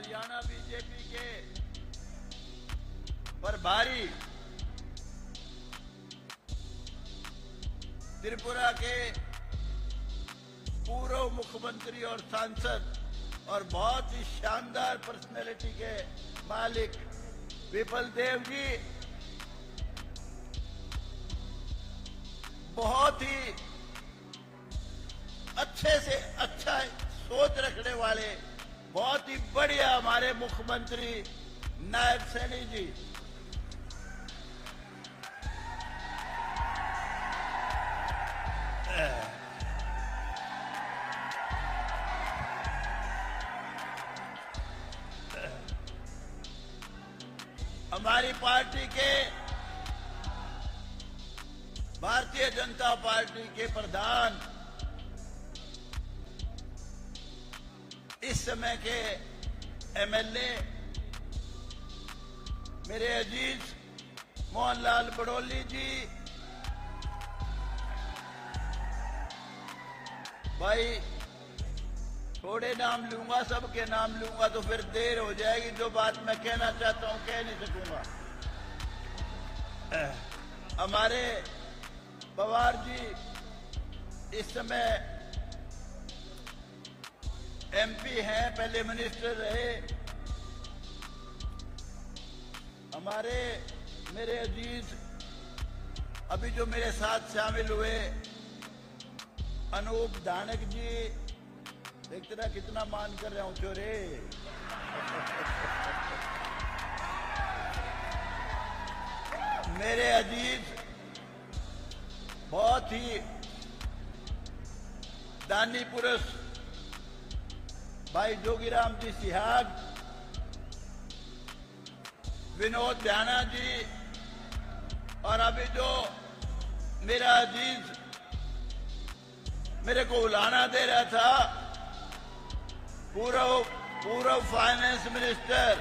Haryana BJP के प्रभारी, त्रिपुरा के पूर्व मुख्यमंत्री और सांसद और बहुत ही शानदार पर्सनैलिटी के मालिक विपुल देव जी, बहुत ही अच्छे से अच्छा सोच रखने वाले, बहुत ही बढ़िया हमारे मुख्यमंत्री नायब सैनी जी, हमारी पार्टी के भारतीय जनता पार्टी के प्रधान, इस समय के एमएलए मेरे अजीज मोहनलाल बड़ौली जी, भाई थोड़े नाम लूंगा, सबके नाम लूंगा तो फिर देर हो जाएगी, जो बात मैं कहना चाहता हूं कह नहीं सकूंगा। हमारे पवार जी इस समय एमपी हैं, पहले मिनिस्टर रहे। हमारे मेरे अजीज अभी जो मेरे साथ शामिल हुए अनूप धानक जी, देखते ना कितना मान कर रहा हूं चोरे। मेरे अजीज बहुत ही दानी पुरुष भाई जोगीराम जी सिहाग, विनोद ध्याना जी, और अभी जो मेरा अजीज मेरे को उलाना दे रहा था, पूर्व फाइनेंस मिनिस्टर,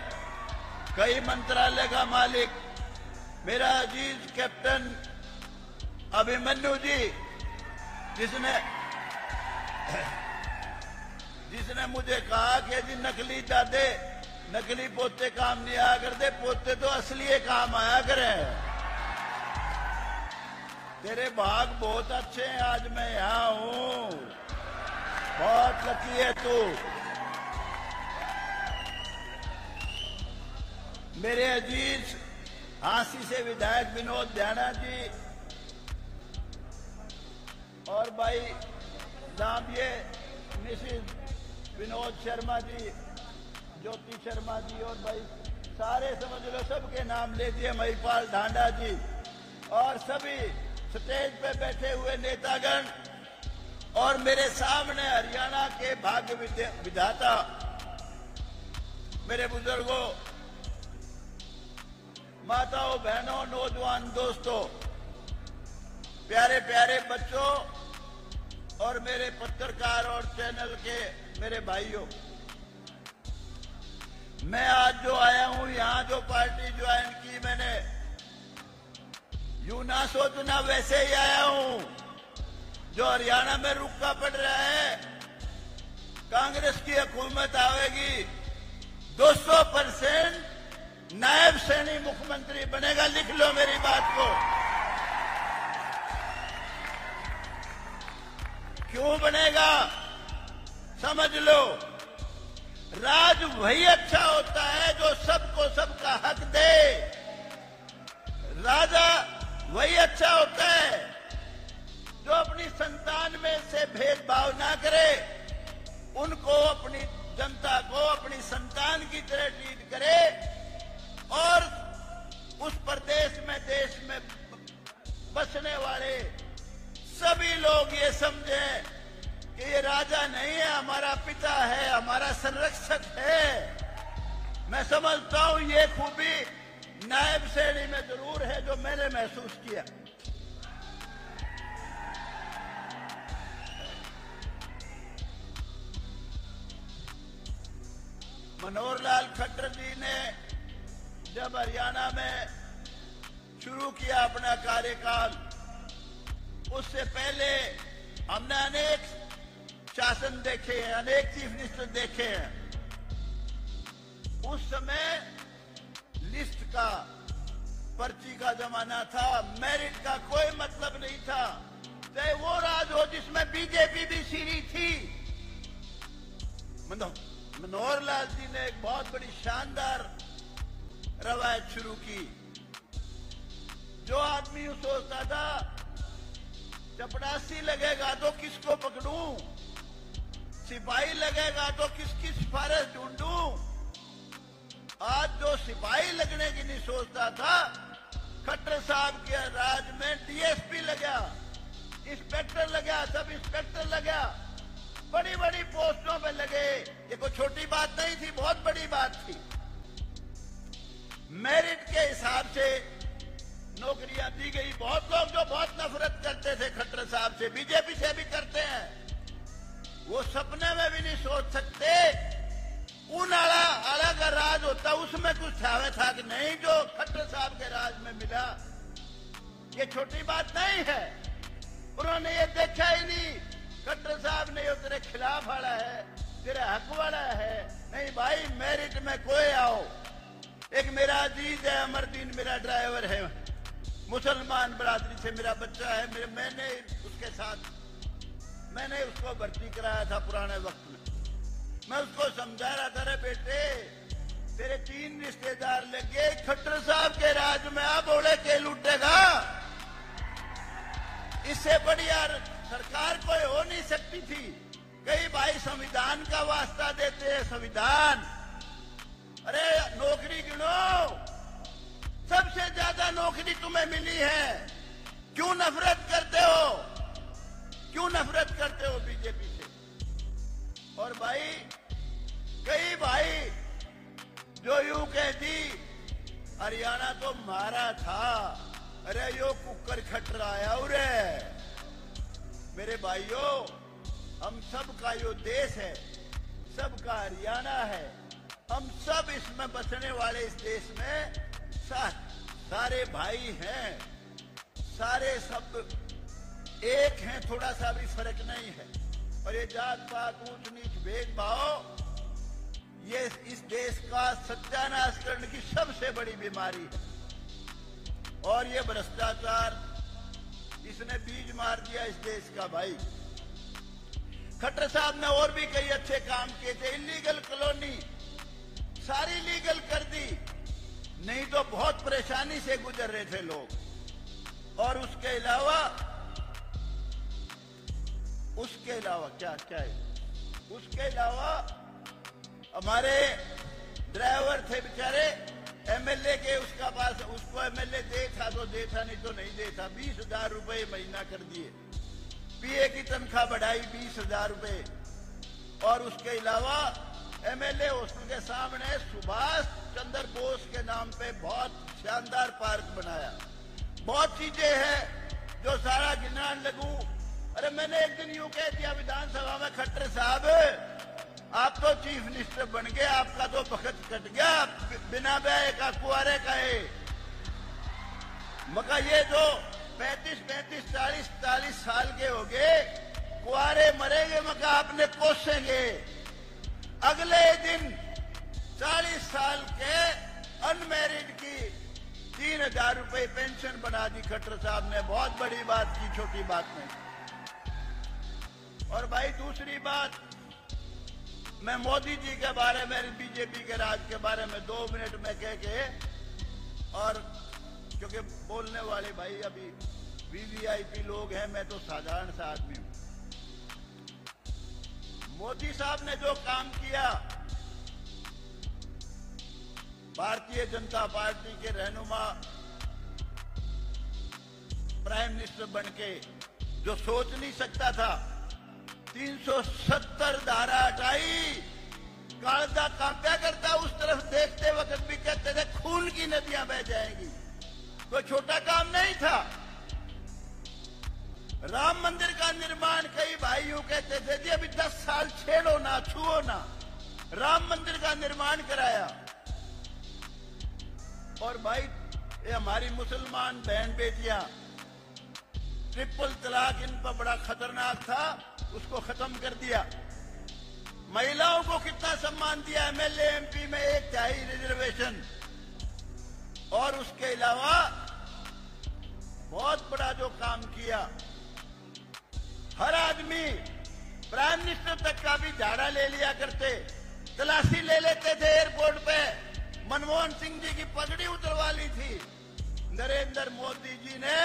कई मंत्रालय का मालिक, मेरा अजीज कैप्टन अभिमन्यु जी, जिसने मुझे कहा कि जी नकली दादे नकली पोते काम नहीं आया करते, पोते तो असली काम आया करे। तेरे भाग बहुत अच्छे हैं, आज मैं यहां हूं, बहुत लकी है तू। मेरे अजीज हांसी से विधायक विनोद ध्याना जी, और भाई नाम ये मिसिज विनोद शर्मा जी, ज्योति शर्मा जी, और भाई सारे समझ लो सबके नाम ले दिए, महिपाल ढांडा जी, और सभी स्टेज पे बैठे हुए नेतागण, और मेरे सामने हरियाणा के भाग्य विधाता मेरे बुजुर्गों, माताओं, बहनों, नौजवान दोस्तों, प्यारे प्यारे बच्चों, और मेरे पत्रकार और चैनल के मेरे भाइयों, मैं आज जो आया हूं, यहां जो पार्टी ज्वाइन की मैंने, यूं ना सोचना वैसे ही आया हूं। जो हरियाणा में रुका पड़ रहा है, कांग्रेस की हुकूमत आवेगी, 200% नायब सैनी मुख्यमंत्री बनेगा, लिख लो मेरी बात को। क्यों बनेगा समझ लो। राज वही अच्छा होता है जो सबको सबका हक दे। राजा वही अच्छा होता है जो अपनी संतान में से भेदभाव ना करे, उनको, अपनी जनता को अपनी संतान की तरह ट्रीट करे, और उस प्रदेश में, देश में बसने वाले सभी लोग ये समझें कि ये राजा नहीं है, हमारा पिता है, हमारा संरक्षक है। मैं समझता हूं ये खूबी नायब सैनी में जरूर है, जो मैंने महसूस किया। मनोहर लाल खट्टर जी ने जब हरियाणा में शुरू किया अपना कार्यकाल, उससे पहले हमने अनेक शासन देखे हैं, अनेक चीफ मिनिस्टर देखे हैं, उस समय लिस्ट का, पर्ची का जमाना था, मेरिट का कोई मतलब नहीं था। चाहे वो राज हो जिसमें बीजेपी भी सीरी थी। मनोहर लाल जी ने एक बहुत बड़ी शानदार रवायत शुरू की। जो आदमी सोचता था चपरासी लगेगा तो किसको पकड़ूं, सिपाही लगेगा तो किसकी सिफारिश ढूंढूं, आज जो सिपाही लगने की नहीं सोचता था, खट्टर साहब के राज में डीएसपी लगा, इंस्पेक्टर लगा, सब इंस्पेक्टर लगा, बड़ी बड़ी पोस्टों पे लगे। ये कोई छोटी बात नहीं थी, बहुत बड़ी बात थी। मेरिट के हिसाब से नौकरियां दी गई। बहुत लोग जो बहुत नफरत करते थे खट्टर साहब से, बीजेपी से भी करते हैं, वो सपने में भी नहीं सोच सकते उन आला का राज होता, उसमें कुछ छावे था कि नहीं जो खट्टर साहब के राज में मिला। ये छोटी बात नहीं है। उन्होंने ये देखा ही नहीं खट्टर साहब ने ये तेरे खिलाफ वाला है, तेरे हक वाला है। नहीं भाई, मेरिट में कोई आओ। एक मेरा अजीज है अमरदीन, मेरा ड्राइवर है, मुसलमान बरादरी से मेरा बच्चा है। मैंने उसके साथ उसको भर्ती कराया था पुराने वक्त में। मैं उसको समझा रहा था, रे बेटे तेरे 3 रिश्तेदार लगे खट्टर साहब के राज में, अब ओढ़े के लूटेगा। इससे बढ़िया सरकार कोई हो नहीं सकती थी। कई भाई संविधान का वास्ता देते हैं, संविधान। अरे नौकरी गिनो, सबसे ज्यादा नौकरी तुम्हें मिली है, क्यों नफरत करते हो, क्यों नफरत करते हो बीजेपी से? और भाई कई भाई जो यूं कहती हरियाणा तो मारा था, अरे यो कुकर खटराया उरे। मेरे भाइयों, हम सबका यो देश है, सबका हरियाणा है, हम सब इसमें बसने वाले इस देश में सारे भाई हैं, सारे सब एक हैं, थोड़ा सा भी फर्क नहीं है। और ये जात पात, ऊंच नीच, भेदभाव, ये इस देश का सत्यानाश करने की सबसे बड़ी बीमारी है। और ये भ्रष्टाचार, इसने बीज मार दिया इस देश का। भाई खट्टर साहब ने और भी कई अच्छे काम किए थे। इलीगल कॉलोनी सारी लीगल कर दी, नहीं तो बहुत परेशानी से गुजर रहे थे लोग। और उसके अलावा क्या है, उसके अलावा हमारे ड्राइवर थे बेचारे एमएलए के, उसका पास, उसको एमएलए दे था तो दे था, नहीं तो नहीं दे था। 20,000 रुपए महीना कर दिए, पीए की तनख्वाह बढ़ाई 20,000 रुपए। और उसके अलावा एमएलए हॉस्टल के सामने सुभाष चंद्र बोस के नाम पे बहुत शानदार पार्क बनाया। बहुत चीजें हैं जो सारा गिनान लगू। अरे मैंने एक दिन यूं कह दिया विधानसभा में, खट्टर साहब आप तो चीफ मिनिस्टर बन गए, आपका तो वक्त कट गया, बिना ब्याह का कुआरे का है। मगर ये जो 35, 40 साल के हो गए, कुआरे मरेंगे, मगर आपने कोसेंगे। अगले दिन 40 साल के अनमैरिड की 3,000 रुपए पेंशन बना दी खट्टर साहब ने। बहुत बड़ी बात की, छोटी बात नहीं। और भाई दूसरी बात, मैं मोदी जी के बारे में, बीजेपी के राज के बारे में 2 मिनट में कह के, और क्योंकि बोलने वाले भाई अभी वीवीआईपी लोग हैं, मैं तो साधारण सा आदमी हूं। मोदी साहब ने जो काम किया, भारतीय जनता पार्टी के रहनुमा प्राइम मिनिस्टर बनके, जो सोच नहीं सकता था, 370 धारा हटाई, कालदा कांपा करता, उस तरफ देखते वक्त भी कहते थे खून की नदियां बह जाएंगी। कोई छोटा काम नहीं था। राम मंदिर का निर्माण, कई भाइयों कहते थे जी अभी 10 साल छेड़ो ना, छुओ ना, राम मंदिर का निर्माण कराया। और भाई ये हमारी मुसलमान बहन बेटियां, ट्रिपल तलाक इन पर बड़ा खतरनाक था, उसको खत्म कर दिया। महिलाओं को कितना सम्मान दिया, एमएलए एमपी में 1/3 रिजर्वेशन, और उसके अलावा बहुत बड़ा जो काम किया, हर आदमी प्राइम मिनिस्टर तक का भी झाड़ा ले लिया करते, तलाशी ले लेते थे एयरपोर्ट पे। मनमोहन सिंह जी की पगड़ी उतरवा ली थी। नरेंद्र मोदी जी ने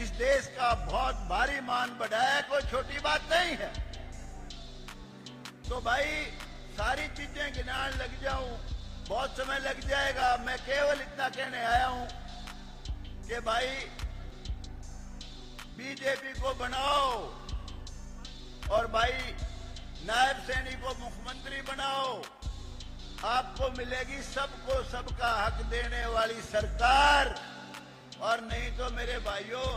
इस देश का बहुत भारी मान बढ़ाया, कोई छोटी बात नहीं है। तो भाई सारी चीजें गिनान लग जाऊं, बहुत समय लग जाएगा। मैं केवल इतना कहने आया हूं कि भाई बीजेपी को बनाओ और भाई नायब सैनी को मुख्यमंत्री बनाओ, आपको मिलेगी सबको सबका हक देने वाली सरकार। और नहीं तो मेरे भाइयों,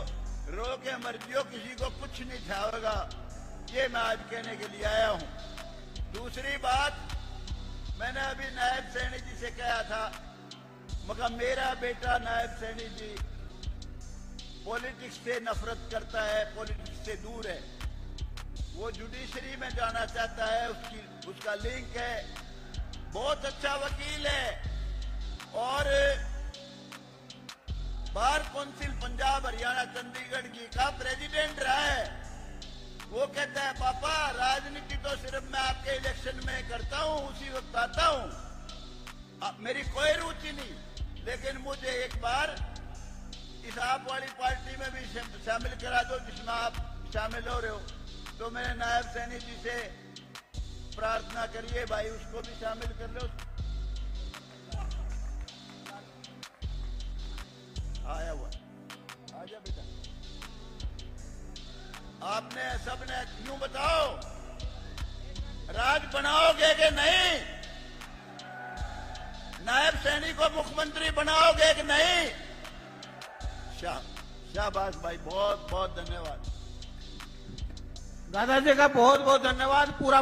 रो के मर्जियों, किसी को कुछ नहीं छावेगा। ये मैं आज कहने के लिए आया हूं। दूसरी बात, मैंने अभी नायब सैनी जी से कहा था, मगर मेरा बेटा नायब सैनी जी पॉलिटिक्स से नफरत करता है, पॉलिटिक्स से दूर है। वो जुडिशरी में जाना चाहता है, उसका लिंक है, बहुत अच्छा वकील है और बार कौंसिल पंजाब हरियाणा चंडीगढ़ की का प्रेसिडेंट रहा है। वो कहता है पापा राजनीति तो सिर्फ मैं आपके इलेक्शन में करता हूं, उसी वक्त आता हूं, मेरी कोई रुचि नहीं, लेकिन मुझे एक बार इस आप वाली पार्टी में भी शामिल करा दो जिसमें आप शामिल हो रहे हो। तो मैंने नायब सैनी जी से प्रार्थना करिए भाई, उसको भी शामिल कर लो। आया हुआ, आजा बेटा। आपने सबने यूं बताओ, राज बनाओगे कि नहीं? नायब सैनी को मुख्यमंत्री बनाओगे कि नहीं? शाबाश भाई, बहुत बहुत धन्यवाद। दादाजी का बहुत बहुत धन्यवाद। पूरा